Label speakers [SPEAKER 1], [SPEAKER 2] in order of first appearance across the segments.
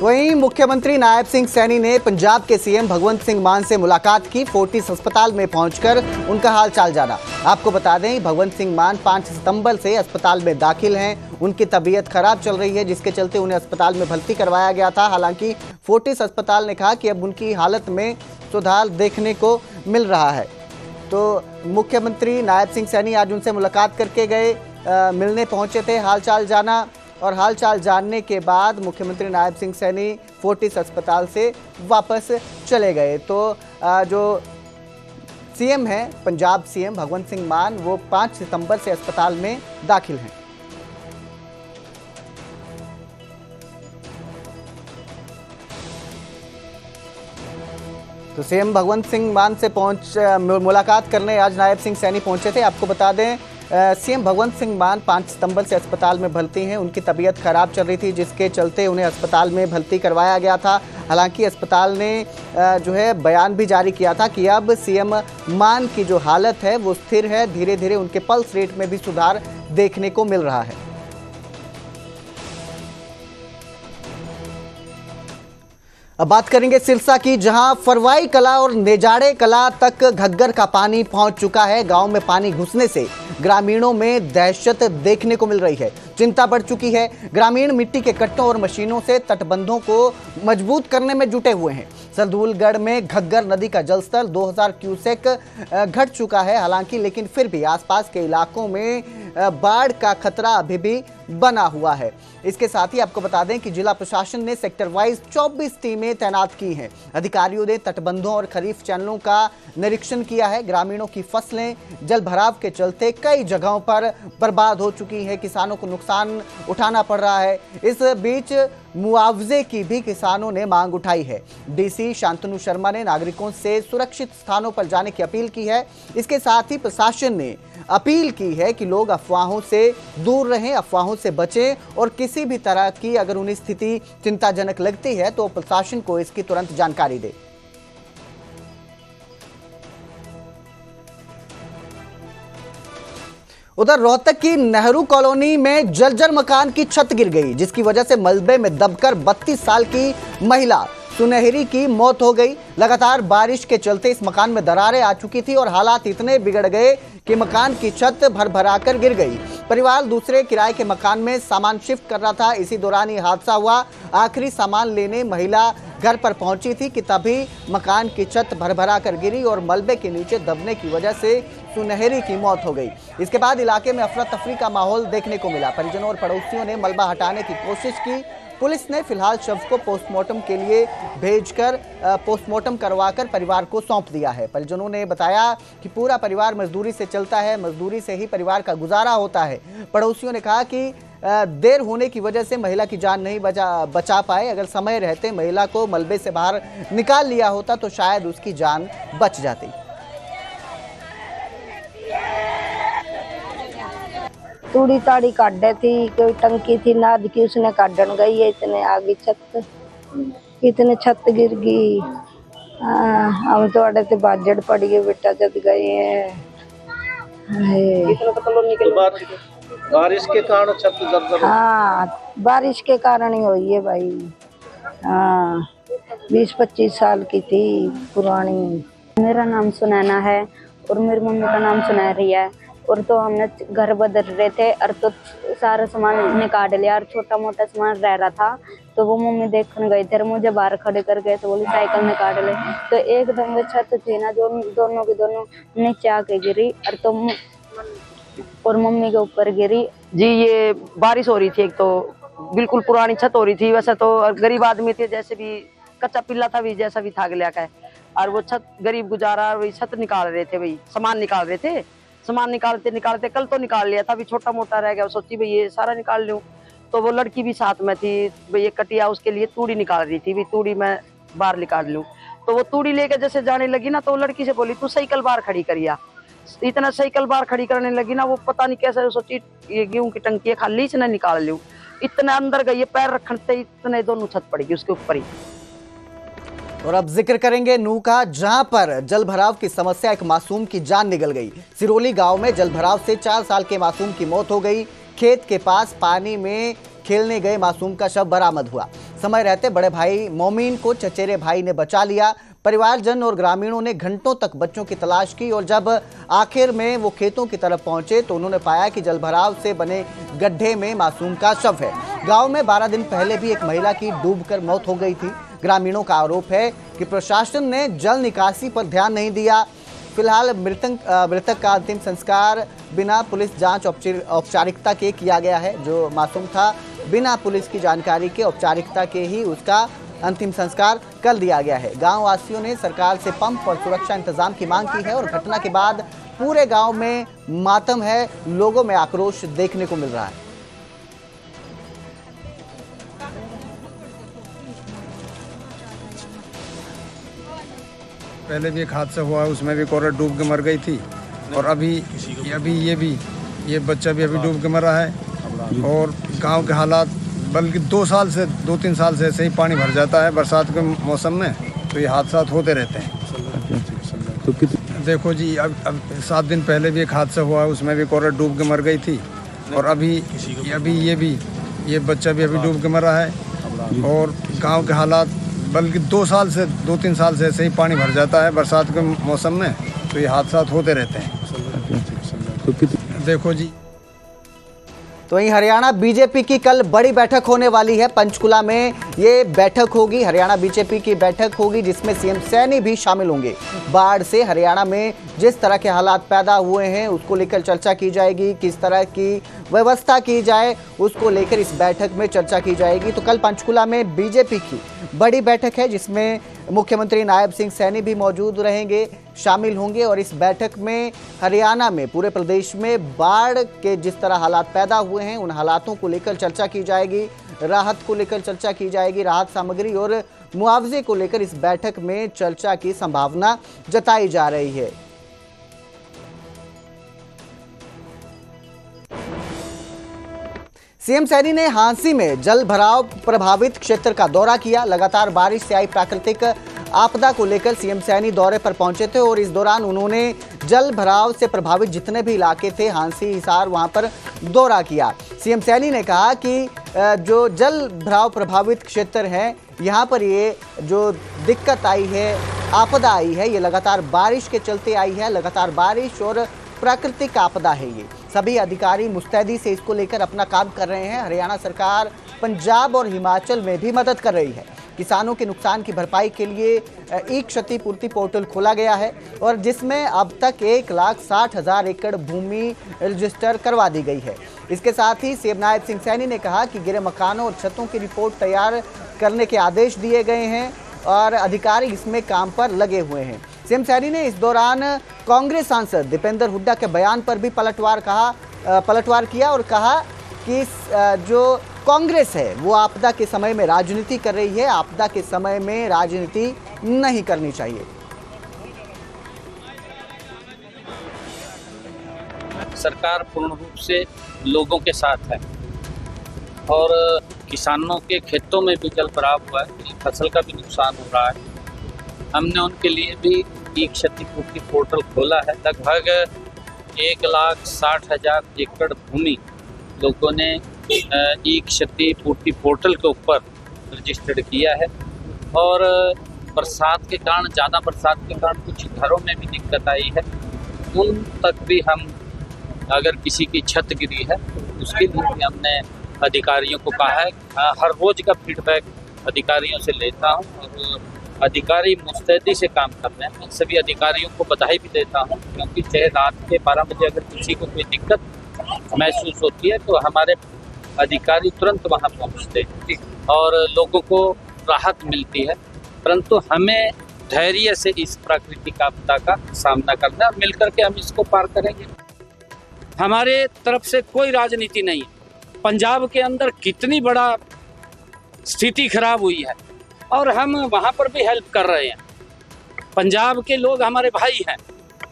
[SPEAKER 1] वहीं मुख्यमंत्री नायब सिंह सैनी ने पंजाब के सीएम भगवंत सिंह मान से मुलाकात की। फोर्टिस अस्पताल में पहुंचकर उनका हालचाल जाना। आपको बता दें, भगवंत सिंह मान 5 सितंबर से अस्पताल में दाखिल हैं। उनकी तबीयत खराब चल रही है, जिसके चलते उन्हें अस्पताल में भर्ती करवाया गया था। हालांकि फोर्टिस अस्पताल ने कहा कि अब उनकी हालत में सुधार देखने को मिल रहा है। तो मुख्यमंत्री नायब सिंह सैनी आज उनसे मुलाकात करके गए, मिलने पहुंचे थे, हालचाल जाना। और हालचाल जानने के बाद मुख्यमंत्री नायब सिंह सैनी फोर्टिस अस्पताल से वापस चले गए। तो जो सीएम हैं, पंजाब सीएम भगवंत सिंह मान, वो 5 सितंबर से अस्पताल में दाखिल हैं। तो सीएम भगवंत सिंह मान से मुलाकात करने आज नायब सिंह सैनी पहुंचे थे। आपको बता दें, सीएम भगवंत सिंह मान 5 सितंबर से अस्पताल में भर्ती हैं। उनकी तबीयत खराब चल रही थी, जिसके चलते उन्हें अस्पताल में भर्ती करवाया गया था। हालांकि अस्पताल ने जो है बयान भी जारी किया था कि अब सीएम मान की जो हालत है वो स्थिर है। धीरे धीरे उनके पल्स रेट में भी सुधार देखने को मिल रहा है। अब बात करेंगे सिरसा की, जहां फरवाई कला और नेजाड़े कला तक घग्गर का पानी पहुंच चुका है। गांव में पानी घुसने से ग्रामीणों में दहशत देखने को मिल रही है, चिंता बढ़ चुकी है। ग्रामीण मिट्टी के कट्टों और मशीनों से तटबंधों को मजबूत करने में जुटे हुए हैं। सरदूलगढ़ में घग्गर नदी का जलस्तर 2000 क्यूसेक घट चुका है। हालांकि लेकिन फिर भी आसपास के इलाकों में बाढ़ का खतरा अभी भी बना हुआ है। इसके साथ ही आपको बता दें कि जिला प्रशासन ने सेक्टर वाइज 24 टीमें तैनात की हैं। अधिकारियों ने तटबंधों और खरीफ चैनलों का निरीक्षण किया है। ग्रामीणों की फसलें जल भराव के चलते कई जगहों पर बर्बाद हो चुकी है। किसानों को नुकसान उठाना पड़ रहा है। इस बीच मुआवजे की भी किसानों ने मांग उठाई है। डीसी शांतनु शर्मा ने नागरिकों से सुरक्षित स्थानों पर जाने की अपील की है। इसके साथ ही प्रशासन ने अपील की है कि लोग अफवाहों से दूर रहें, अफवाहों से बचें और किसी भी तरह की अगर उन्हें स्थिति चिंताजनक लगती है तो प्रशासन को इसकी तुरंत जानकारी दे। उधर रोहतक की नेहरू कॉलोनी में जर्जर मकान की छत गिर गई, जिसकी वजह से मलबे में दबकर 32 साल की महिला सुनहरी की मौत हो गई। लगातार बारिश के चलते इस मकान में दरारें आ चुकी थी और हालात इतने बिगड़ गए कि मकान की छत भर-भराकर गिर गई। परिवार दूसरे किराए के मकान में सामान शिफ्ट कर रहा था। इसी दौरान ये हादसा हुआ। आखिरी सामान लेने महिला घर पर पहुंची थी कि तभी मकान की छत भर-भराकर गिरी और मलबे के नीचे दबने की वजह से सुनहरी की मौत हो गई। इसके बाद इलाके में अफरा तफरी का माहौल देखने को मिला। परिजनों और पड़ोसियों ने मलबा हटाने की कोशिश की। पुलिस ने फिलहाल शव को पोस्टमार्टम के लिए भेजकर पोस्टमार्टम करवाकर परिवार को सौंप दिया है। परिजनों ने बताया कि पूरा परिवार मजदूरी से चलता है, मजदूरी से ही परिवार का गुजारा होता है। पड़ोसियों ने कहा कि देर होने की वजह से महिला की जान नहीं बचा पाए। अगर समय रहते महिला को मलबे से बाहर निकाल लिया होता तो शायद उसकी जान बच जाती।
[SPEAKER 2] तूड़ी ताड़ी काटे थी, कोई टंकी थी नाद की, उसने काटन गई है। इतने आगे छत, इतने छत गिर गई। हम तो अड़े बाजड़ पड़ गए, बेटा जद गए हैं।
[SPEAKER 3] बारिश के कारण छत जर्जर।
[SPEAKER 2] हाँ, बारिश के कारण ही हुई है भाई। हाँ, 20-25 साल की थी पुरानी।
[SPEAKER 4] मेरा नाम सुनैना है और मेरी मम्मी का नाम सुनहरी है। और तो हमने घर बदल रहे थे और तो सारा सामान निकाल लिया और छोटा मोटा सामान रह रहा था। तो वो मम्मी देखने गई थे, मुझे बाहर खड़े कर गए तो बोली साइकिल निकाल ले। तो एकदम वो छत थी ना, जो दोनों की दोनों नीचे आके गिरी और मम्मी के ऊपर गिरी।
[SPEAKER 5] जी, ये बारिश हो रही थी, एक तो बिल्कुल पुरानी छत हो रही थी। वैसे तो गरीब आदमी थे, जैसे भी कच्चा पिल्ला था भी, जैसा भी था गया का। और वो छत गरीब गुजारा, वही छत निकाल रहे थे, वही सामान निकाल रहे थे। सामान निकालते कल तो निकाल लिया था, अभी छोटा मोटा रह गया। सोची भाई ये सारा निकाल लूं। तो वो लड़की भी साथ में थी, भाई ये कटिया उसके लिए तूड़ी निकाल रही थी, भी तूड़ी मैं बाहर निकाल लूं। तो वो तूड़ी लेके जैसे जाने लगी ना, तो वो लड़की से बोली तू साइकिल बाहर खड़ी करिया। इतना साइकिल बाहर खड़ी करने लगी ना, वो पता नहीं कैसे सोची ये गेहूं की टंकी है खाली, इसने निकाल लूं। इतना अंदर गई, पैर रखते इतने दोनों छत पड़ी उसके ऊपर ही।
[SPEAKER 1] और अब जिक्र करेंगे नूह का, जहां पर जल भराव की समस्या एक मासूम की जान निकल गई। सिरोली गांव में जल भराव से 4 साल के मासूम की मौत हो गई। खेत के पास पानी में खेलने गए मासूम का शव बरामद हुआ। समय रहते बड़े भाई मोमीन को चचेरे भाई ने बचा लिया। परिवारजन और ग्रामीणों ने घंटों तक बच्चों की तलाश की और जब आखिर में वो खेतों की तरफ पहुंचे तो उन्होंने पाया कि जलभराव से बने गड्ढे में मासूम का शव है। गांव में 12 दिन पहले भी एक महिला की डूबकर मौत हो गई थी। ग्रामीणों का आरोप है कि प्रशासन ने जल निकासी पर ध्यान नहीं दिया। फिलहाल मृतक का अंतिम संस्कार बिना पुलिस जांच औपचारिकता के किया गया है। जो मासूम था, बिना पुलिस की जानकारी के औपचारिकता के ही उसका अंतिम संस्कार कर दिया गया है। गांव वासियों ने सरकार से पंप और सुरक्षा इंतजाम की मांग की है और घटना के बाद पूरे गांव में मातम है। लोगों में आक्रोश देखने को मिल रहा है।
[SPEAKER 6] पहले भी एक हादसा हुआ है, उसमें भी एक औरत डूब के मर गई थी और अभी ये बच्चा भी अभी डूब के मरा है। और गांव के हालात बल्कि 2-3 साल से ऐसे ही पानी भर जाता है बरसात के मौसम में, तो ये हादसा होते रहते हैं। तो देखो जी, अब 7 दिन पहले भी एक हादसा हुआ है, उसमें भी एक औरत डूब के मर गई थी और अभी ये बच्चा भी अभी डूब के मरा है। और गांव के हालात बल्कि 2-3 साल से ऐसे ही पानी भर जाता है बरसात के मौसम में, तो ये हादसा होते रहते हैं। तो देखो जी।
[SPEAKER 1] तो वहीं हरियाणा बीजेपी की कल बड़ी बैठक होने वाली है। पंचकुला में ये बैठक होगी, हरियाणा बीजेपी की बैठक होगी जिसमें सीएम सैनी भी शामिल होंगे। बाढ़ से हरियाणा में जिस तरह के हालात पैदा हुए हैं उसको लेकर चर्चा की जाएगी। किस तरह की व्यवस्था की जाए उसको लेकर इस बैठक में चर्चा की जाएगी। तो कल पंचकुला में बीजेपी की बड़ी बैठक है जिसमें मुख्यमंत्री नायब सिंह सैनी भी मौजूद रहेंगे, शामिल होंगे और इस बैठक में हरियाणा में पूरे प्रदेश में बाढ़ के जिस तरह हालात पैदा हुए हैं उन हालातों को लेकर चर्चा की जाएगी। राहत को लेकर चर्चा की जाएगी। राहत सामग्री और मुआवजे को लेकर इस बैठक में चर्चा की संभावना जताई जा रही है। सीएम सैनी ने हांसी में जल भराव प्रभावित क्षेत्र का दौरा किया। लगातार बारिश से आई प्राकृतिक आपदा को लेकर सीएम सैनी दौरे पर पहुंचे थे और इस दौरान उन्होंने जल भराव से प्रभावित जितने भी इलाके थे, हांसी, हिसार, वहां पर दौरा किया। सीएम सैनी ने कहा कि जो जल भराव प्रभावित क्षेत्र हैं, यहां पर ये जो दिक्कत आई है, आपदा आई है, ये लगातार बारिश के चलते आई है। लगातार बारिश और प्राकृतिक आपदा है। ये सभी अधिकारी मुस्तैदी से इसको लेकर अपना काम कर रहे हैं। हरियाणा सरकार पंजाब और हिमाचल में भी मदद कर रही है। किसानों के नुकसान की भरपाई के लिए ई क्षतिपूर्ति पोर्टल खोला गया है और जिसमें अब तक 1,60,000 एकड़ भूमि रजिस्टर करवा दी गई है। इसके साथ ही सीएम नायब सिंह सैनी ने कहा कि गिरे मकानों और छतों की रिपोर्ट तैयार करने के आदेश दिए गए हैं और अधिकारी इसमें काम पर लगे हुए हैं। सीएम सैनी ने इस दौरान कांग्रेस सांसद दीपेंद्र हुड्डा के बयान पर भी पलटवार किया और कहा कि जो कांग्रेस है वो आपदा के समय में राजनीति कर रही है। आपदा के समय में राजनीति नहीं करनी चाहिए।
[SPEAKER 3] सरकार पूर्ण रूप से लोगों के साथ है और किसानों के खेतों में भी जल भराव हुआ है, फसल का भी नुकसान हो रहा है। हमने उनके लिए भी ई क्षतिपूर्ति पोर्टल खोला है। लगभग 1,60,000 एकड़ भूमि लोगों ने ई क्षतिपूर्ति पोर्टल के ऊपर रजिस्टर्ड किया है और बरसात के कारण, ज़्यादा बरसात के कारण कुछ घरों में भी दिक्कत आई है। उन तक भी हम, अगर किसी की छत गिरी है उसके लिए भी हमने अधिकारियों को कहा है। हर रोज का फीडबैक अधिकारियों से लेता हूं और अधिकारी मुस्तैदी से काम कर रहे हैं। मैं सभी अधिकारियों को बधाई भी देता हूं क्योंकि चाहे रात के 12 बजे अगर किसी को कोई दिक्कत महसूस होती है तो हमारे अधिकारी तुरंत वहां पहुंचते हैं और लोगों को राहत मिलती है। परंतु हमें धैर्य से इस प्राकृतिक आपदा का सामना करना है और मिलकर के हम इसको पार करेंगे। हमारे तरफ से कोई राजनीति नहीं है। पंजाब के अंदर कितनी बड़ा स्थिति खराब हुई है और हम वहाँ पर भी हेल्प कर रहे हैं। पंजाब के लोग हमारे भाई हैं,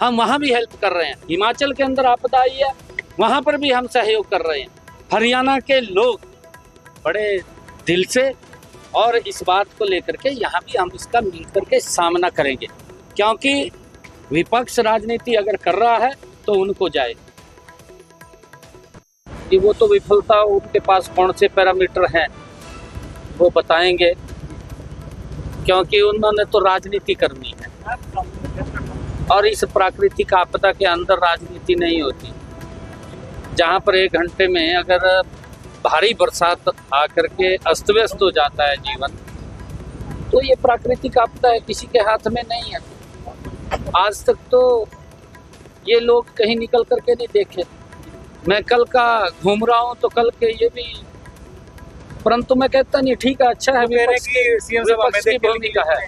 [SPEAKER 3] हम वहाँ भी हेल्प कर रहे हैं। हिमाचल के अंदर आपदा आई है, वहाँ पर भी हम सहयोग कर रहे हैं। हरियाणा के लोग बड़े दिल से और इस बात को लेकर के यहाँ भी हम इसका मिलकर के सामना करेंगे क्योंकि विपक्ष राजनीति अगर कर रहा है तो उनको जाए कि वो तो विफलता, उनके पास कौन से पैरामीटर हैं वो बताएंगे, क्योंकि उन्होंने तो राजनीति करनी है और इस प्राकृतिक आपदा के अंदर राजनीति नहीं होती। जहाँ पर 1 घंटे में अगर भारी बरसात आकर के अस्त व्यस्त हो जाता है जीवन, तो ये प्राकृतिक आपदा है, किसी के हाथ में नहीं है। आज तक तो ये लोग कहीं निकल करके नहीं देखे। मैं कल का घूम रहा हूँ तो कल के ये भी, परंतु मैं कहता नहीं ठीक है, अच्छा है, विपक्ष की भूमिका है,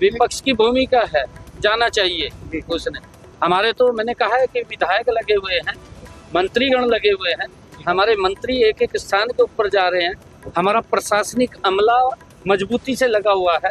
[SPEAKER 3] विपक्ष की भूमिका है, जाना चाहिए उसने। हमारे तो मैंने कहा है कि विधायक लगे हुए हैं, मंत्रीगण लगे हुए हैं, हमारे मंत्री एक एक स्थान के ऊपर जा रहे हैं, हमारा प्रशासनिक अमला मजबूती से लगा हुआ है,